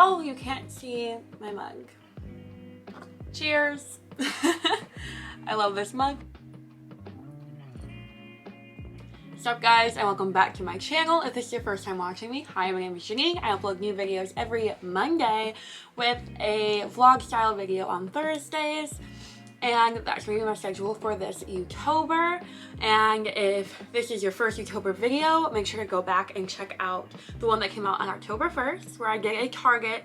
Oh, you can't see my mug. Cheers. I love this mug. What's up guys, and welcome back to my channel. If this is your first time watching me, hi, my name is Janine. I upload new videos every Monday with a vlog style video on Thursdays. And that's going to be my schedule for this YouTuber. And if this is your first YouTuber video, make sure to go back and check out the one that came out on October 1st, where I did a Target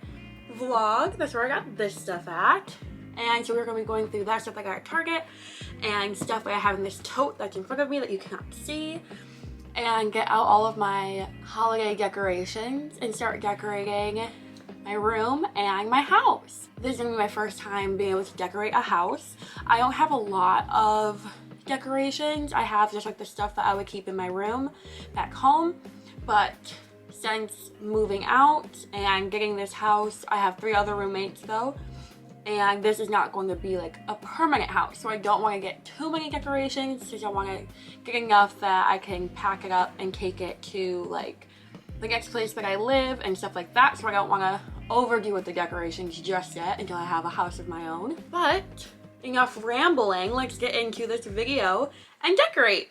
vlog. That's where I got this stuff at. And so we're going to be going through that stuff I got at Target and stuff that I have in this tote that's in front of me that you cannot see. And get out all of my holiday decorations and start decorating my room and my house. This is gonna be my first time being able to decorate a house. I don't have a lot of decorations. I have just like the stuff that I would keep in my room back home. But since moving out and getting this house, I have 3 other roommates though. And this is not going to be like a permanent house, so I don't want to get too many decorations because I want to get enough that I can pack it up and take it to like the next place that I live and stuff like that. So I don't want to overdo with the decorations just yet until I have a house of my own. But enough rambling, let's get into this video and decorate.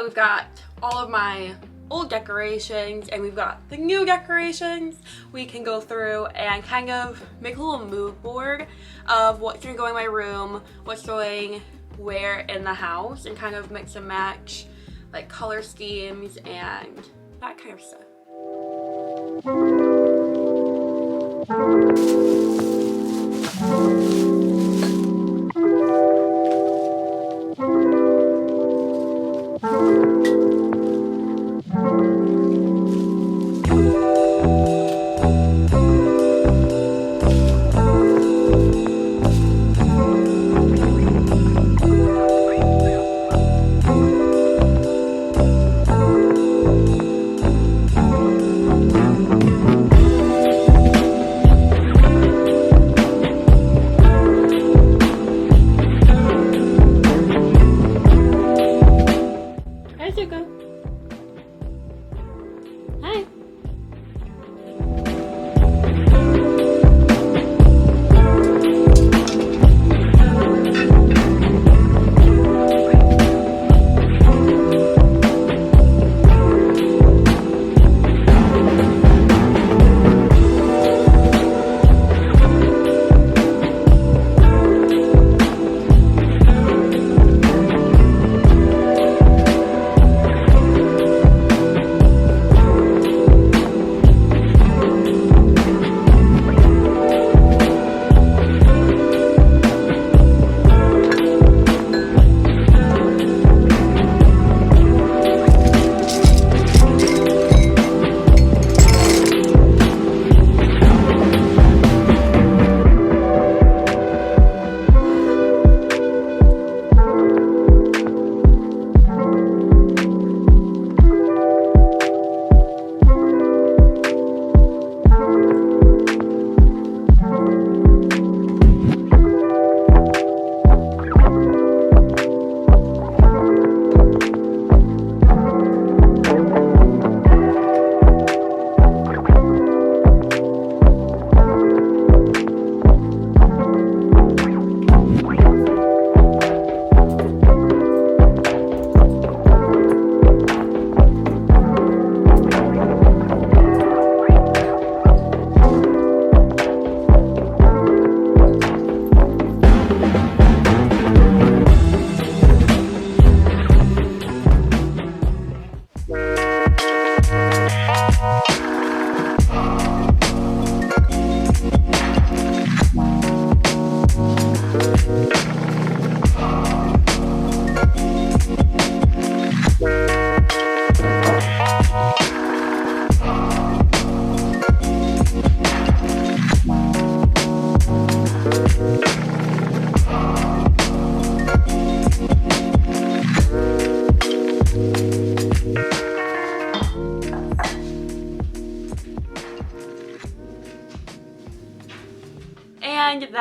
We've got all of my old decorations and we've got the new decorations. We can go through and kind of make a little mood board of what's gonna go in my room, what's going where in the house, and kind of mix and match like color schemes and that kind of stuff.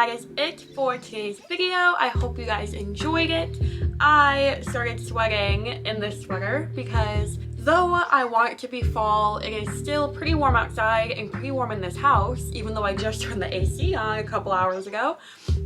that is it for today's video. I hope you guys enjoyed it. I started sweating in this sweater because though I want it to be fall, it is still pretty warm outside and pretty warm in this house, even though I just turned the AC on a couple hours ago.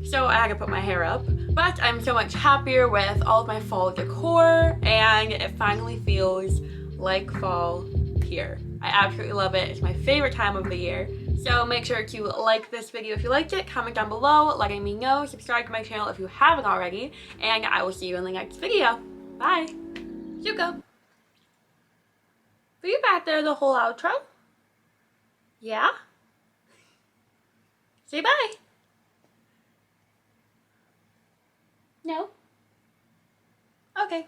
So I had to put my hair up. But I'm so much happier with all of my fall decor, and it finally feels like fall here. I absolutely love it. It's my favorite time of the year. So make sure to like this video if you liked it, comment down below letting me know, subscribe to my channel if you haven't already, and I will see you in the next video. Bye. Zuko. Were you back there the whole outro? Yeah? Say bye. No? Okay.